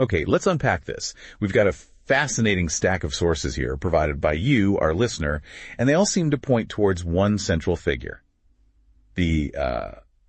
Okay, let's unpack this. We've got a fascinating stack of sources here provided by you, our listener, and they all seem to point towards one central figure. The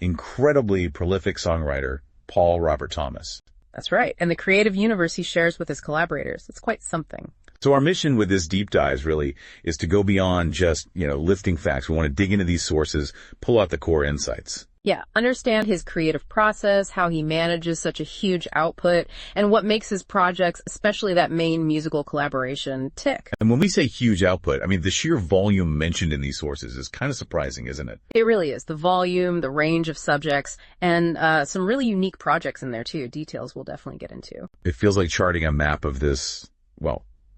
incredibly prolific songwriter, Paul Robert Thomas. That's right. And the creative universe he shares with his collaborators. It's quite something. So our mission with this deep dive really is to go beyond just, lifting facts. We want to dig into these sources, pull out the core insights. Yeah, understand his creative process, how he manages such a huge output, and what makes his projects, especially that main musical collaboration, tick. And when we say huge output, I mean, the sheer volume mentioned in these sources is kind of surprising, isn't it? It really is. The volume, the range of subjects, and some really unique projects in there, too. Details we'll definitely get into. It feels like charting a map of this,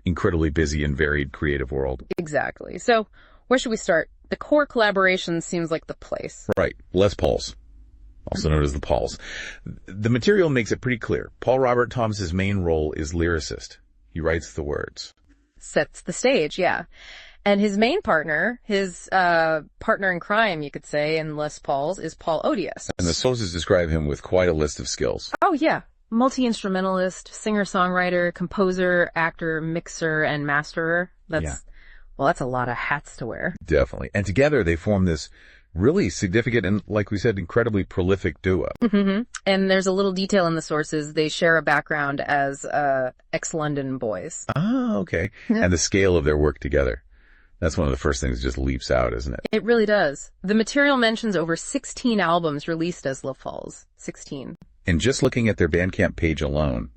incredibly busy and varied creative world. Exactly. So where should we start? The core collaboration seems like the place. Right. Les Pauls, also known as the Pauls. The material makes it pretty clear. Paul Robert Thomas's main role is lyricist. He writes the words. Sets the stage, yeah. And his main partner, his partner in crime, you could say, in Les Pauls, is Paul Odiase. And the sources describe him with quite a list of skills. Oh, yeah. Multi-instrumentalist, singer-songwriter, composer, actor, mixer, and masterer. Well, that's a lot of hats to wear. Definitely. And together they form this really significant and, like we said, incredibly prolific duo. Mm-hmm. And there's a little detail in the sources. They share a background as ex-London boys. Ah, okay. And the scale of their work together. That's one of the first things that just leaps out, isn't it? It really does. The material mentions over 16 albums released as Les Pauls. 16. And just looking at their Bandcamp page alone,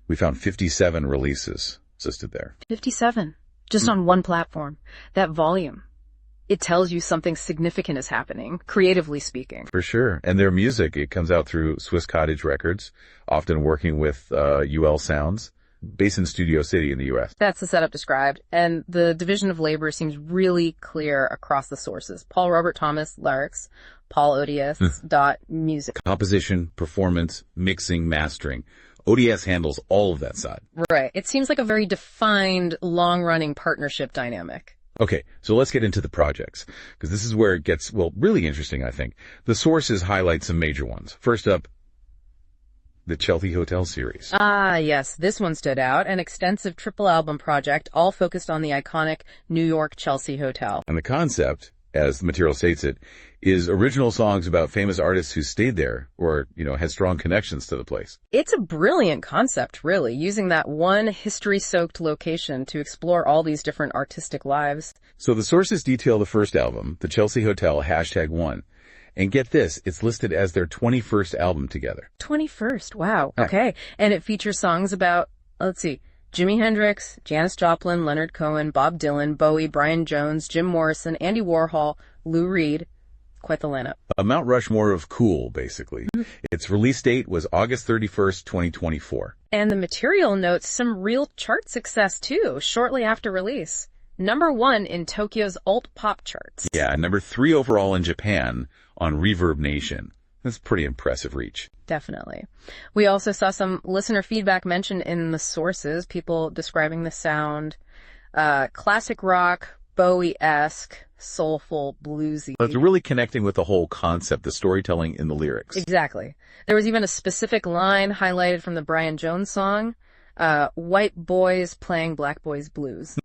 we found 57 releases listed there. 57. Just on one platform. That volume. It tells you something significant is happening, creatively speaking. For sure. And their music, it comes out through Swiss Cottage Records, often working with UL Sounds, based in Studio City in the U.S. That's the setup described. And the division of labor seems really clear across the sources. Paul Robert Thomas, lyrics. Paul Odiase, music. Composition, performance, mixing, mastering. Odiase handles all of that side. Right. It seems like a very defined, long-running partnership dynamic. Okay, so let's get into the projects, because this is where it gets, really interesting, I think. The sources highlight some major ones. First up, the Chelsea Hotel series. Ah, yes. This one stood out. An extensive triple album project, all focused on the iconic New York Chelsea Hotel. And the concept, as the material states it, is original songs about famous artists who stayed there or, had strong connections to the place. It's a brilliant concept, really, using that one history-soaked location to explore all these different artistic lives. So the sources detail the first album, the Chelsea Hotel, #1. And get this, it's listed as their 21st album together. 21st, wow, okay. And it features songs about, Jimi Hendrix, Janis Joplin, Leonard Cohen, Bob Dylan, Bowie, Brian Jones, Jim Morrison, Andy Warhol, Lou Reed. Quite the lineup. A Mount Rushmore of cool, basically. Its release date was August 31st, 2024. And the material notes some real chart success, too, shortly after release. #1 in Tokyo's alt-pop charts. Yeah, #3 overall in Japan on Reverb Nation. That's pretty impressive reach. Definitely. We also saw some listener feedback mentioned in the sources, people describing the sound, classic rock, Bowie-esque, soulful, bluesy. But they're really connecting with the whole concept, the storytelling in the lyrics. Exactly. There was even a specific line highlighted from the Brian Jones song, white boys playing black boys blues.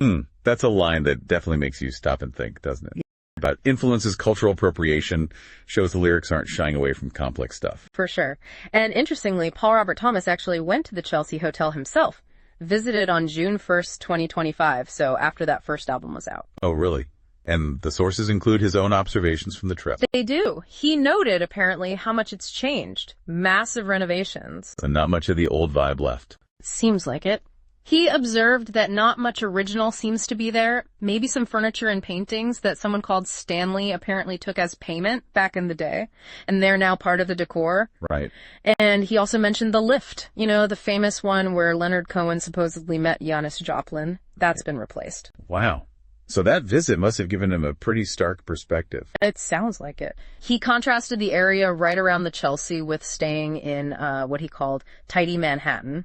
That's a line that definitely makes you stop and think, doesn't it? About influences cultural appropriation, shows the lyrics aren't shying away from complex stuff. For sure. And interestingly, Paul Robert Thomas actually went to the Chelsea Hotel himself, visited on June 1st, 2025, so after that first album was out. Oh, really? And the sources include his own observations from the trip. They do. He noted, apparently, how much it's changed. Massive renovations. And not much of the old vibe left. Seems like it. He observed that not much original seems to be there. Maybe some furniture and paintings that someone called Stanley apparently took as payment back in the day. And they're now part of the decor. Right. And he also mentioned the lift. The famous one where Leonard Cohen supposedly met Janis Joplin. That's been replaced. Wow. So that visit must have given him a pretty stark perspective. It sounds like it. He contrasted the area right around the Chelsea with staying in what he called tidy Manhattan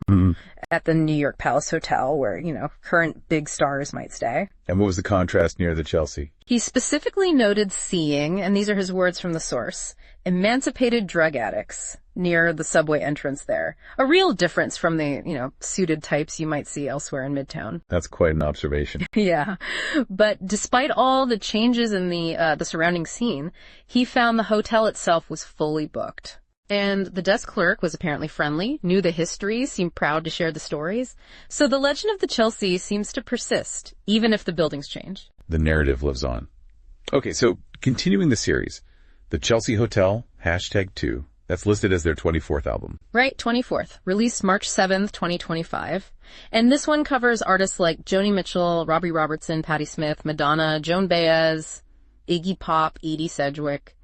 at the New York Palace Hotel where, current big stars might stay. And what was the contrast near the Chelsea? He specifically noted seeing, and these are his words from the source, emancipated drug addicts near the subway entrance there. A real difference from the, suited types you might see elsewhere in Midtown. That's quite an observation. Yeah. But despite all the changes in the surrounding scene, he found the hotel itself was fully booked. And the desk clerk was apparently friendly, knew the history, seemed proud to share the stories. So the legend of the Chelsea seems to persist, even if the buildings change. The narrative lives on. Okay, so continuing the series, the Chelsea Hotel, #2, that's listed as their 24th album. Right, 24th. Released March 7th, 2025. And this one covers artists like Joni Mitchell, Robbie Robertson, Patti Smith, Madonna, Joan Baez, Iggy Pop, Edie Sedgwick,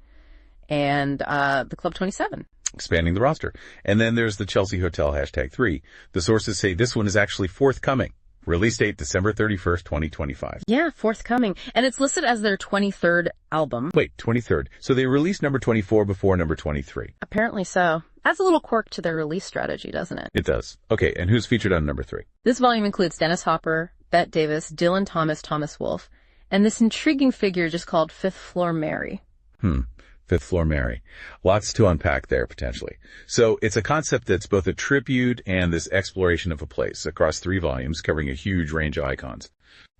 and the Club 27. Expanding the roster. And then there's the Chelsea Hotel, #3. The sources say this one is actually forthcoming. Release date December 31st, 2025. Yeah, forthcoming. And it's listed as their 23rd album. Wait, 23rd. So they released number 24 before number 23. Apparently so. Adds a little quirk to their release strategy, doesn't it? It does. Okay, and who's featured on number 3? This volume includes Dennis Hopper, Bette Davis, Dylan Thomas, Thomas Wolfe, and this intriguing figure just called Fifth Floor Mary. Fifth Floor Mary. Lots to unpack there, potentially. So it's a concept that's both a tribute and this exploration of a place across 3 volumes covering a huge range of icons.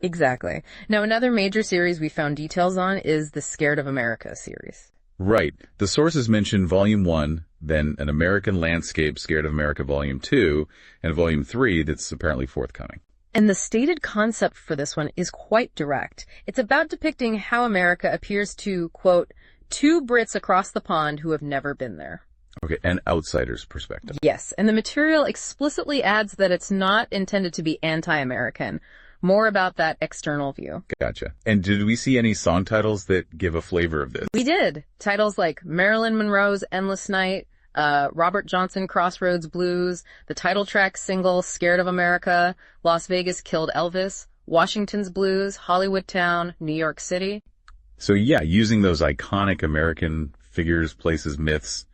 Exactly. Now, another major series we found details on is the Scared of America series. Right. The sources mention Volume 1, then An American Landscape, Scared of America Volume 2, and Volume 3 that's apparently forthcoming. And the stated concept for this one is quite direct. It's about depicting how America appears to, quote, 2 Brits across the pond who have never been there. Okay, an outsider's perspective. Yes, and the material explicitly adds that it's not intended to be anti-American. More about that external view. Gotcha. And did we see any song titles that give a flavor of this? We did. Titles like Marilyn Monroe's Endless Night, Robert Johnson Crossroads Blues, the title track single Scared of America, Las Vegas Killed Elvis, Washington's Blues, Hollywood Town, New York City. So yeah, using those iconic American figures, places, myths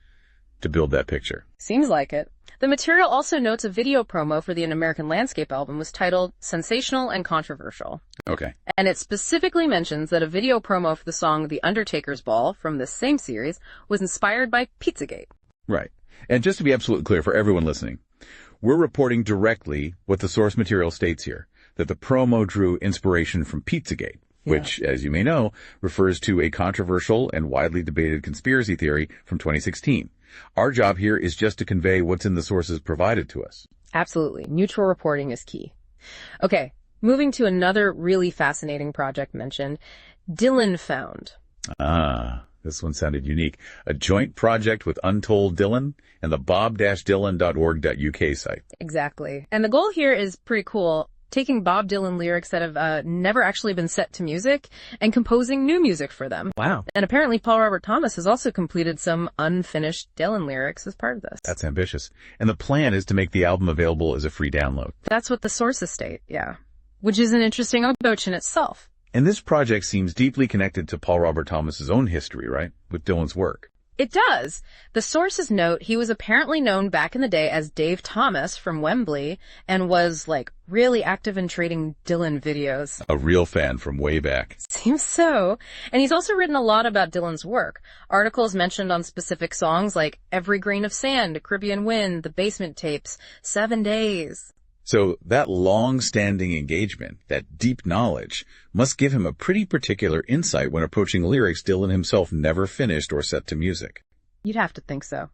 to build that picture. Seems like it. The material also notes a video promo for the An American Landscape album was titled Sensational and Controversial. Okay. And it specifically mentions that a video promo for the song The Undertaker's Ball from this same series was inspired by Pizzagate. Right. And just to be absolutely clear for everyone listening, we're reporting directly what the source material states here, that the promo drew inspiration from Pizzagate, which, as you may know, refers to a controversial and widely debated conspiracy theory from 2016. Our job here is just to convey what's in the sources provided to us. Absolutely. Neutral reporting is key. Okay, moving to another really fascinating project mentioned, Dylan Found. This one sounded unique. A joint project with Untold Dylan and the bob-dylan.org.uk site. Exactly. And the goal here is pretty cool. Taking Bob Dylan lyrics that have never actually been set to music and composing new music for them. Wow. And apparently Paul Robert Thomas has also completed some unfinished Dylan lyrics as part of this. That's ambitious. And the plan is to make the album available as a free download. That's what the sources state, yeah. Which is an interesting approach in itself. And this project seems deeply connected to Paul Robert Thomas's own history, right? With Dylan's work. It does. The sources note he was apparently known back in the day as Dave Thomas from Wembley and was, really active in trading Dylan videos. A real fan from way back. Seems so. And he's also written a lot about Dylan's work. Articles mentioned on specific songs like Every Grain of Sand, Caribbean Wind, The Basement Tapes, 7 Days. So that long-standing engagement, that deep knowledge, must give him a pretty particular insight when approaching lyrics Dylan himself never finished or set to music. You'd have to think so.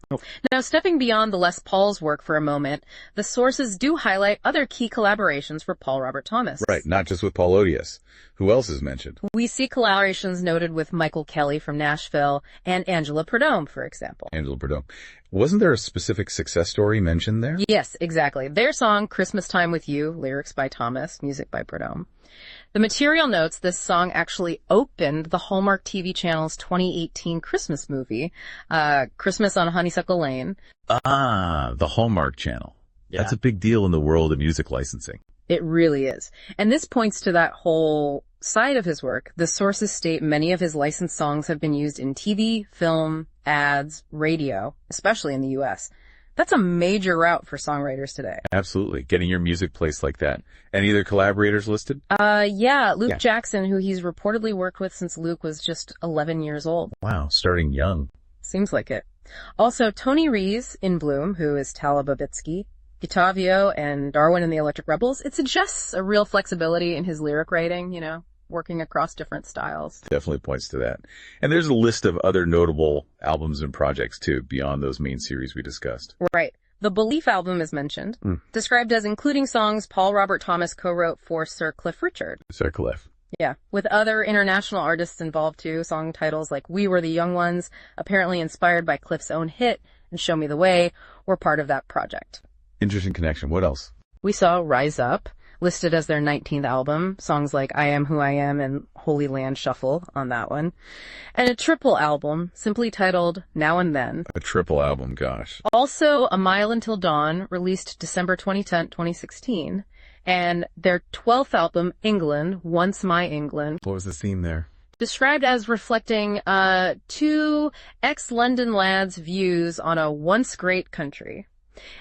Now, stepping beyond the Les Paul's work for a moment, the sources do highlight other key collaborations for Paul Robert Thomas. Right, not just with Paul Odiase. Who else is mentioned? We see collaborations noted with Michael Kelly from Nashville and Angela Prudhomme, for example. Angela Prudhomme. Wasn't there a specific success story mentioned there? Yes, exactly. Their song, Christmas Time With You, lyrics by Thomas, music by Prudhomme. The material notes this song actually opened the Hallmark TV channel's 2018 Christmas movie, Christmas on Honeysuckle Lane. The Hallmark channel. Yeah. That's a big deal in the world of music licensing. It really is. And this points to that whole side of his work. The sources state many of his licensed songs have been used in TV, film, ads, radio, especially in the U.S. That's a major route for songwriters today. Absolutely. Getting your music placed like that. Any other collaborators listed? Luke Jackson, who he's reportedly worked with since Luke was just 11 years old. Wow, starting young. Seems like it. Also, Tony Rees in Bloom, who is Tala Babitsky, Guitavio, and Darwin and the Electric Rebels. It suggests a real flexibility in his lyric writing, working across different styles. Definitely points to that. And there's a list of other notable albums and projects, too, beyond those main series we discussed. Right. The Belief album is mentioned, described as including songs Paul Robert Thomas co-wrote for Sir Cliff Richard. Sir Cliff. Yeah, with other international artists involved too. Song titles like We Were the Young Ones, apparently inspired by Cliff's own hit, and Show Me the Way, were part of that project. Interesting connection. What else? We saw Rise Up, listed as their 19th album, songs like I Am Who I Am and Holy Land Shuffle on that one, and a triple album simply titled Now and Then. A triple album, gosh. Also, A Mile Until Dawn, released December 2010, 2016, and their 12th album, England, Once My England. What was the theme there? Described as reflecting two ex-London lads' views on a once great country.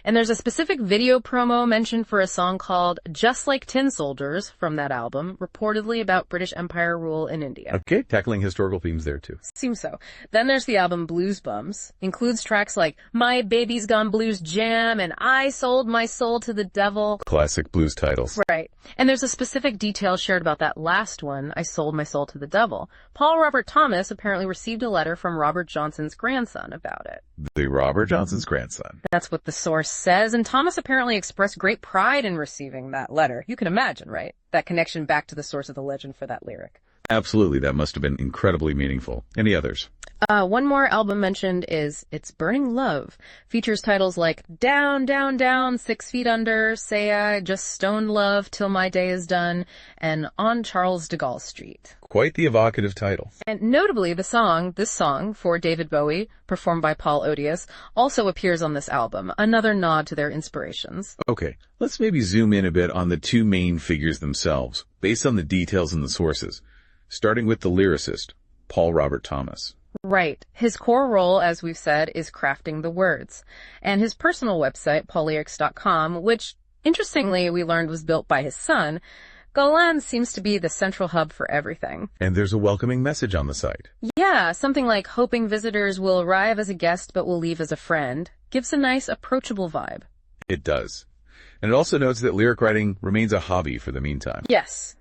And there's a specific video promo mentioned for a song called Just Like Tin Soldiers from that album, reportedly about British Empire rule in India. Okay, tackling historical themes there too. Seems so. Then there's the album Blues Bums. Includes tracks like My Baby's Gone Blues Jam and I Sold My Soul to the Devil. Classic blues titles. Right. And there's a specific detail shared about that last one, I Sold My Soul to the Devil. Paul Robert Thomas apparently received a letter from Robert Johnson's grandson about it. The Robert Johnson's grandson. That's what the source says, and Thomas apparently expressed great pride in receiving that letter. You can imagine, right? That connection back to the source of the legend for that lyric. Absolutely, that must have been incredibly meaningful. Any others? One more album mentioned is It's Burning Love. Features titles like Down, Down, Down, 6 Feet Under, Say I Just Stoned Love Till My Day Is Done, and On Charles de Gaulle Street. Quite the evocative title. And notably, this song for David Bowie, performed by Paul Odiase, also appears on this album, another nod to their inspirations. Okay, let's maybe zoom in a bit on the two main figures themselves, based on the details in the sources, starting with the lyricist, Paul Robert Thomas. Right. His core role, as we've said, is crafting the words. And his personal website, paullyrics.com, which, interestingly, we learned was built by his son, Golan seems to be the central hub for everything. And there's a welcoming message on the site. Yeah, something like hoping visitors will arrive as a guest but will leave as a friend. Gives a nice, approachable vibe. It does. And it also notes that lyric writing remains a hobby for the meantime. Yes.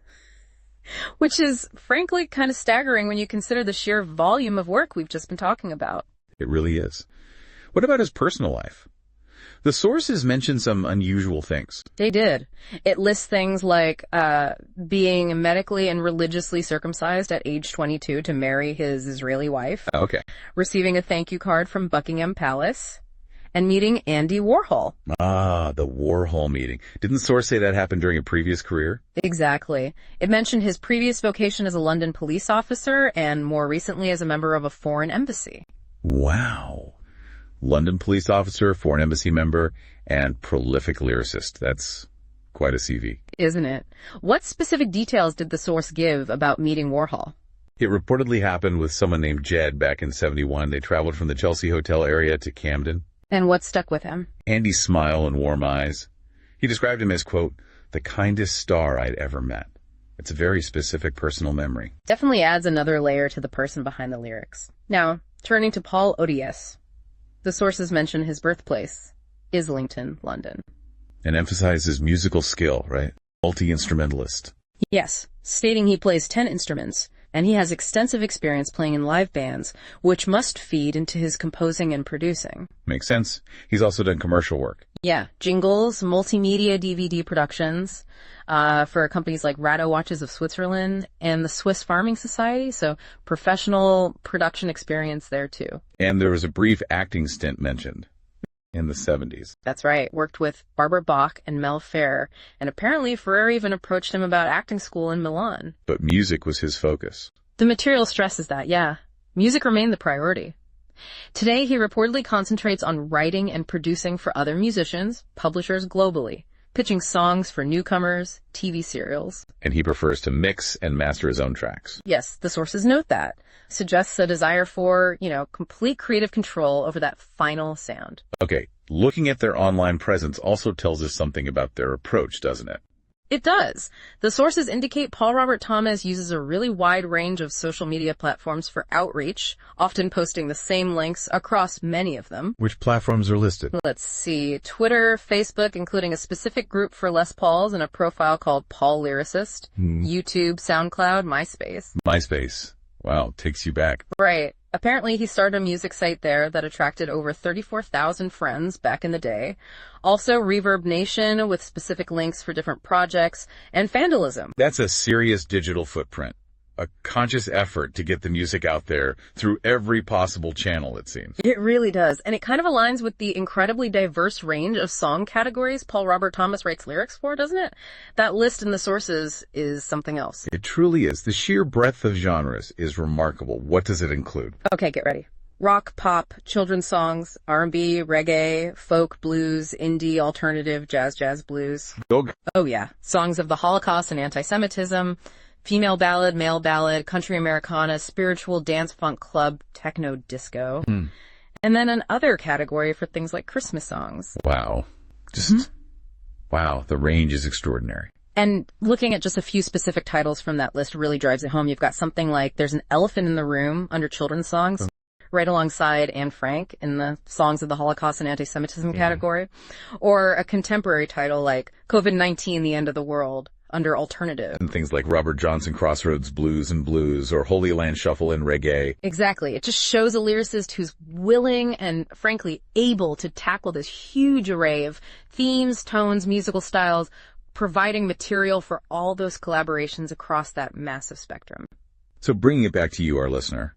Which is, frankly, kind of staggering when you consider the sheer volume of work we've just been talking about. It really is. What about his personal life? The sources mention some unusual things. They did. It lists things like being medically and religiously circumcised at age 22 to marry his Israeli wife. Okay. Receiving a thank you card from Buckingham Palace. And meeting Andy Warhol. Ah, the Warhol meeting. Didn't the source say that happened during a previous career? Exactly. It mentioned his previous vocation as a London police officer and more recently as a member of a foreign embassy. Wow. London police officer, foreign embassy member, and prolific lyricist. That's quite a CV. Isn't it? What specific details did the source give about meeting Warhol? It reportedly happened with someone named Jed back in '71. They traveled from the Chelsea Hotel area to Camden. And what stuck with him? Andy's smile and warm eyes. He described him as, quote, the kindest star I'd ever met. It's a very specific personal memory. Definitely adds another layer to the person behind the lyrics. Now, turning to Paul Odiase. The sources mention his birthplace, Islington, London. And emphasize his musical skill, right? Multi-instrumentalist. Yes, stating he plays 10 instruments, and he has extensive experience playing in live bands, which must feed into his composing and producing. Makes sense. He's also done commercial work. Yeah, jingles, multimedia DVD productions, for companies like Rado Watches of Switzerland and the Swiss Farming Society, so professional production experience there too. And there was a brief acting stint mentioned in the 70s. That's right. Worked with Barbara Bach and Mel Ferrer, and apparently Ferrer even approached him about acting school in Milan. But music was his focus. The material stresses that, yeah. Music remained the priority. Today, he reportedly concentrates on writing and producing for other musicians, publishers globally, pitching songs for newcomers, TV serials. And he prefers to mix and master his own tracks. Yes, the sources note that. Suggests a desire for, complete creative control over that final sound. Okay, looking at their online presence also tells us something about their approach, doesn't it? It does. The sources indicate Paul Robert Thomas uses a really wide range of social media platforms for outreach, often posting the same links across many of them. Which platforms are listed? Let's see. Twitter, Facebook, including a specific group for Les Pauls and a profile called Paul Lyricist. YouTube, SoundCloud, MySpace. MySpace. Wow, takes you back. Right. Apparently, he started a music site there that attracted over 34,000 friends back in the day. Also, Reverb Nation with specific links for different projects, and Vandalism. That's a serious digital footprint. A conscious effort to get the music out there through every possible channel, it seems. It really does. And it kind of aligns with the incredibly diverse range of song categories Paul Robert Thomas writes lyrics for, doesn't it? That list in the sources is something else. It truly is. The sheer breadth of genres is remarkable. What does it include? Okay, get ready. Rock, pop, children's songs, R&B, reggae, folk, blues, indie, alternative, jazz, blues. Oh yeah. Songs of the Holocaust and anti-Semitism, female ballad, male ballad, country Americana, spiritual, dance, funk, club, techno, disco. And then another category for things like Christmas songs. Wow. Wow, the range is extraordinary. And looking at just a few specific titles from that list really drives it home. You've got something like There's an Elephant in the Room under children's songs, right alongside Anne Frank in the Songs of the Holocaust and Anti-Semitism category. Or a contemporary title like COVID-19, The End of the World, under alternative. And things like Robert Johnson Crossroads Blues and Blues or Holy Land Shuffle and Reggae. Exactly. It just shows a lyricist who's willing and frankly able to tackle this huge array of themes, tones, musical styles, providing material for all those collaborations across that massive spectrum. So bringing it back to you, our listener,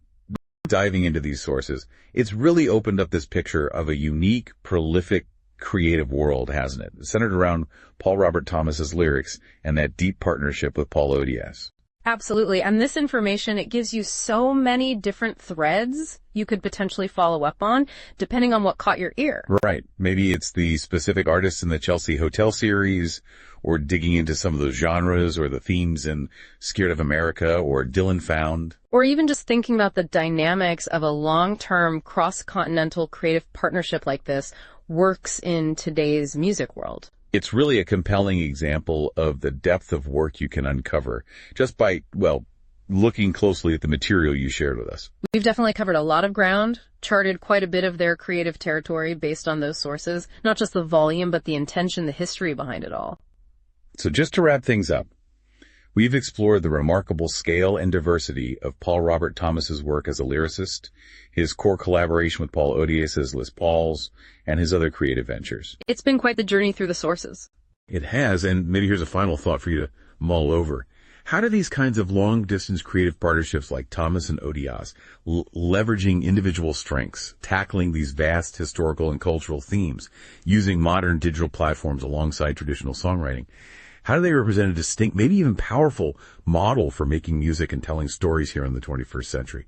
diving into these sources, it's really opened up this picture of a unique, prolific, creative world, hasn't it? Centered around Paul Robert Thomas's lyrics and that deep partnership with Paul Odiase. Absolutely. And this information, it gives you so many different threads you could potentially follow up on, depending on what caught your ear. Right. Maybe it's the specific artists in the Chelsea Hotel series, or digging into some of those genres or the themes in Scared of America or Dylan Found. Or even just thinking about the dynamics of a long-term cross-continental creative partnership like this works in today's music world. It's really a compelling example of the depth of work you can uncover just by, well, looking closely at the material you shared with us. We've definitely covered a lot of ground, charted quite a bit of their creative territory based on those sources, not just the volume, but the intention, the history behind it all. So just to wrap things up, we've explored the remarkable scale and diversity of Paul Robert Thomas's work as a lyricist, his core collaboration with Paul Odiase as Les Pauls, and his other creative ventures. It's been quite the journey through the sources. It has, and maybe here's a final thought for you to mull over. How do these kinds of long-distance creative partnerships like Thomas and Odiase, leveraging individual strengths, tackling these vast historical and cultural themes, using modern digital platforms alongside traditional songwriting, how do they represent a distinct, maybe even powerful model for making music and telling stories here in the 21st century?